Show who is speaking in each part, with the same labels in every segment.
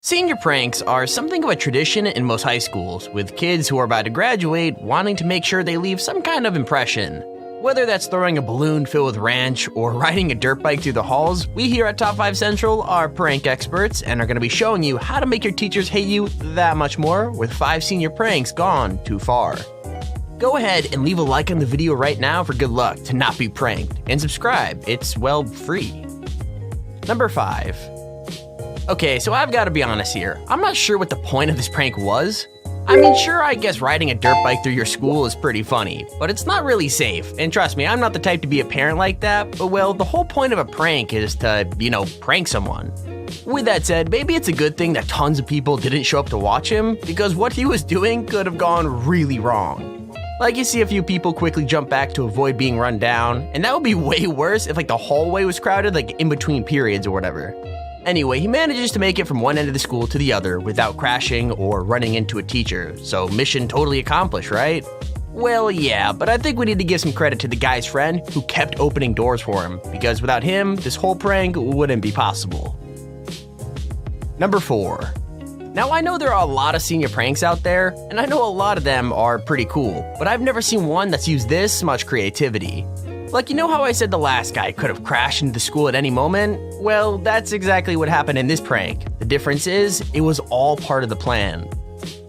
Speaker 1: Senior pranks are something of a tradition in most high schools, with kids who are about to graduate wanting to make sure they leave some kind of impression. Whether that's throwing a balloon filled with ranch or riding a dirt bike through the halls, we here at Top5Central are prank experts and are going to be showing you how to make your teachers hate you that much more with 5 senior pranks gone too far. Go ahead and leave a like on the video right now for good luck to not be pranked, and subscribe, it's, well, free. Number 5. Okay, so I've got to be honest here. I'm not sure what the point of this prank was. I mean, sure, I guess riding a dirt bike through your school is pretty funny, but it's not really safe. And trust me, I'm not the type to be a parent like that, but well, the whole point of a prank is to, prank someone. With that said, maybe it's a good thing that tons of people didn't show up to watch him, because what he was doing could have gone really wrong. Like, you see a few people quickly jump back to avoid being run down, and that would be way worse if the hallway was crowded, in between periods or whatever. Anyway, he manages to make it from one end of the school to the other without crashing or running into a teacher, so mission totally accomplished, right? Well, yeah, but I think we need to give some credit to the guy's friend who kept opening doors for him, because without him, this whole prank wouldn't be possible. Number 4. Now, I know there are a lot of senior pranks out there, and I know a lot of them are pretty cool, but I've never seen one that's used this much creativity. How I said the last guy could have crashed into the school at any moment? Well, that's exactly what happened in this prank. The difference is, it was all part of the plan.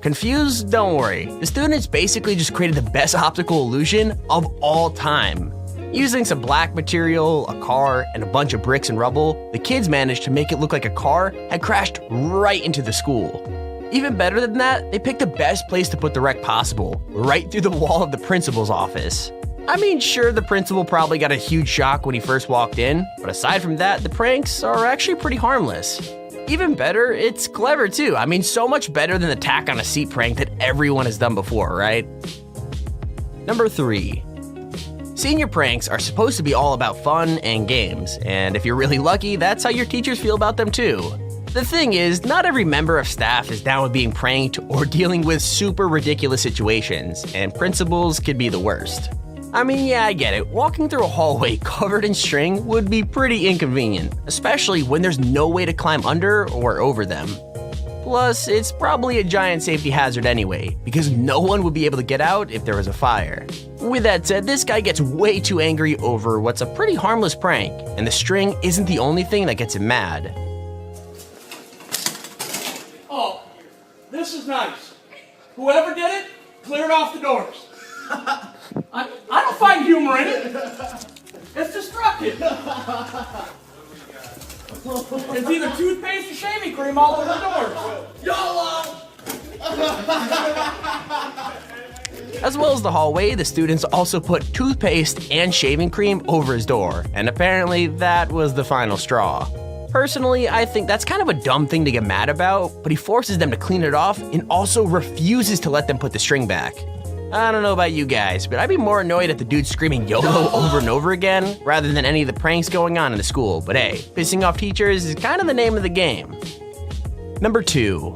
Speaker 1: Confused? Don't worry. The students basically just created the best optical illusion of all time. Using some black material, a car, and a bunch of bricks and rubble, the kids managed to make it look like a car had crashed right into the school. Even better than that, they picked the best place to put the wreck possible, right through the wall of the principal's office. I mean, sure, the principal probably got a huge shock when he first walked in, but aside from that, the pranks are actually pretty harmless. Even better, it's clever too. I mean, so much better than the tack on a seat prank that everyone has done before, right? Number 3. Senior pranks are supposed to be all about fun and games, and if you're really lucky, that's how your teachers feel about them too. The thing is, not every member of staff is down with being pranked or dealing with super ridiculous situations, and principals could be the worst. I mean, yeah, I get it. Walking through a hallway covered in string would be pretty inconvenient, especially when there's no way to climb under or over them. Plus, it's probably a giant safety hazard anyway, because no one would be able to get out if there was a fire. With that said, this guy gets way too angry over what's a pretty harmless prank, and the string isn't the only thing that gets him mad.
Speaker 2: Oh, this is nice. Whoever did it, cleared off the doors. I don't find humor in it. It's destructive. It's either toothpaste or shaving cream all over the doors. YOLO!
Speaker 1: As well as the hallway, the students also put toothpaste and shaving cream over his door, and apparently that was the final straw. Personally, I think that's kind of a dumb thing to get mad about, but he forces them to clean it off and also refuses to let them put the string back. I don't know about you guys, but I'd be more annoyed at the dude screaming YOLO over and over again rather than any of the pranks going on in the school, but hey, pissing off teachers is kind of the name of the game. Number 2.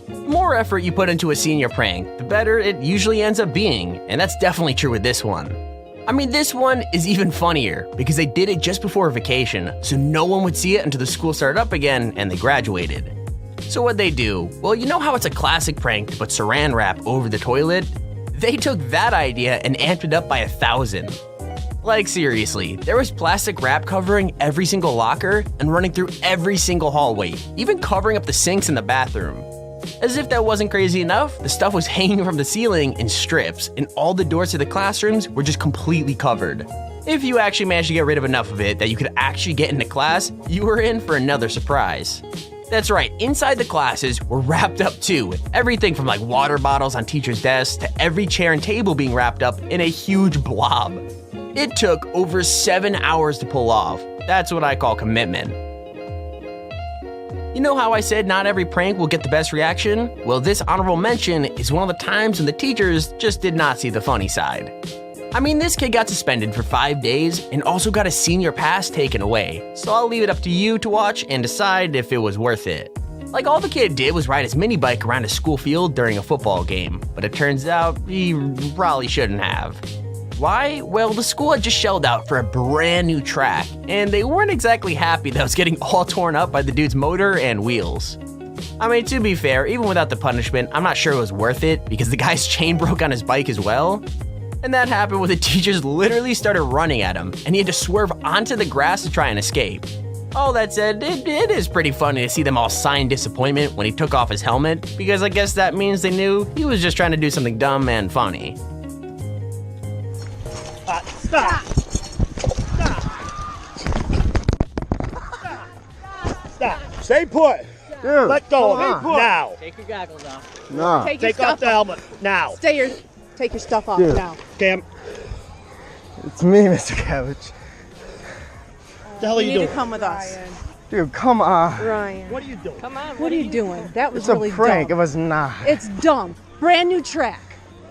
Speaker 1: The more effort you put into a senior prank, the better it usually ends up being, and that's definitely true with this one. I mean, this one is even funnier because they did it just before vacation, so no one would see it until the school started up again and they graduated. So what'd they do? Well, you know how it's a classic prank to put saran wrap over the toilet? They took that idea and amped it up by 1,000. Like, seriously, there was plastic wrap covering every single locker and running through every single hallway, even covering up the sinks in the bathroom. As if that wasn't crazy enough, the stuff was hanging from the ceiling in strips, and all the doors to the classrooms were just completely covered. If you actually managed to get rid of enough of it that you could actually get into class, you were in for another surprise. That's right, inside the classes were wrapped up too. Everything from water bottles on teachers' desks to every chair and table being wrapped up in a huge blob. It took over 7 hours to pull off. That's what I call commitment. You know how I said not every prank will get the best reaction? Well, this honorable mention is one of the times when the teachers just did not see the funny side. I mean, this kid got suspended for 5 days and also got a senior pass taken away, so I'll leave it up to you to watch and decide if it was worth it. All the kid did was ride his mini bike around a school field during a football game, but it turns out he probably shouldn't have. Why? Well, the school had just shelled out for a brand new track, and they weren't exactly happy that it was getting all torn up by the dude's motor and wheels. I mean, to be fair, even without the punishment, I'm not sure it was worth it because the guy's chain broke on his bike as well. And that happened when the teachers literally started running at him, and he had to swerve onto the grass to try and escape. All that said, it is pretty funny to see them all sign disappointment when he took off his helmet, because I guess that means they knew he was just trying to do something dumb and funny.
Speaker 3: Stop! Stop! Stay put!
Speaker 4: Dude,
Speaker 3: Let go of
Speaker 4: come
Speaker 3: it
Speaker 4: on.
Speaker 3: now!
Speaker 2: Take your goggles off.
Speaker 4: No.
Speaker 3: Take off the helmet now!
Speaker 5: Take your stuff off
Speaker 4: Dude.
Speaker 5: now.
Speaker 3: Cam,
Speaker 4: It's me, Mr. Cabbage.
Speaker 3: what the hell are
Speaker 5: You
Speaker 3: you
Speaker 5: need
Speaker 3: doing?
Speaker 5: to come with us.
Speaker 4: Dude, come on.
Speaker 5: Ryan.
Speaker 3: What are you doing?
Speaker 2: Come on.
Speaker 5: What are you doing? That was
Speaker 4: It's a
Speaker 5: really
Speaker 4: prank. It
Speaker 5: dumb.
Speaker 4: was not.
Speaker 5: It's dumb. Brand new track.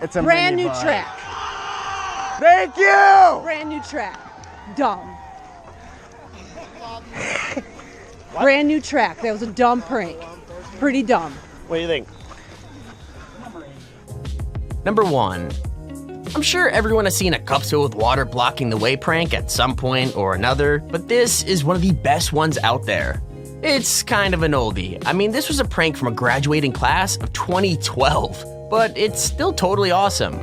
Speaker 4: It's a
Speaker 5: Brand
Speaker 4: mini
Speaker 5: new
Speaker 4: bike.
Speaker 5: track.
Speaker 4: Thank you!
Speaker 5: Brand new track. Dumb. Brand new track. That was a dumb prank. Pretty dumb.
Speaker 3: What do you think?
Speaker 1: Number 1. I'm sure everyone has seen a cups filled with water blocking the way prank at some point or another, but this is one of the best ones out there. It's kind of an oldie. I mean, this was a prank from a graduating class of 2012, but it's still totally awesome.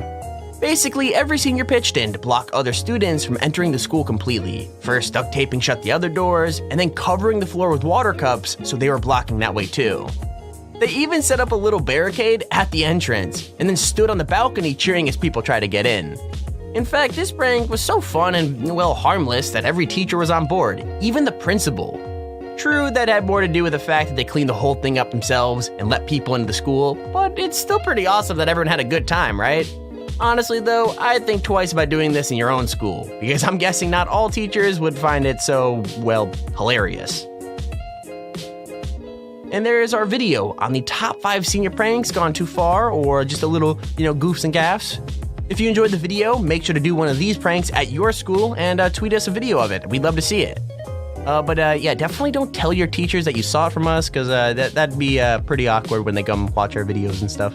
Speaker 1: Basically, every senior pitched in to block other students from entering the school completely, first duct taping shut the other doors, and then covering the floor with water cups so they were blocking that way too. They even set up a little barricade at the entrance, and then stood on the balcony cheering as people tried to get in. In fact, this prank was so fun and, well, harmless that every teacher was on board, even the principal. True, that had more to do with the fact that they cleaned the whole thing up themselves and let people into the school, but it's still pretty awesome that everyone had a good time, right? Honestly though, I'd think twice about doing this in your own school, because I'm guessing not all teachers would find it so, well, hilarious. And there is our video on the top 5 senior pranks gone too far, or just a little, goofs and gaffs. If you enjoyed the video, make sure to do one of these pranks at your school and tweet us a video of it. We'd love to see it. Yeah, definitely don't tell your teachers that you saw it from us, because that'd be pretty awkward when they come watch our videos and stuff.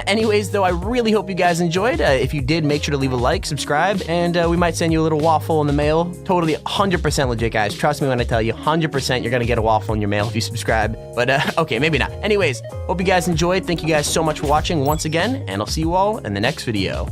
Speaker 1: Anyways, though, I really hope you guys enjoyed. If you did, make sure to leave a like, subscribe, and we might send you a little waffle in the mail. Totally 100% legit, guys. Trust me when I tell you, 100% you're going to get a waffle in your mail if you subscribe. But, okay, maybe not. Anyways, hope you guys enjoyed. Thank you guys so much for watching once again, and I'll see you all in the next video.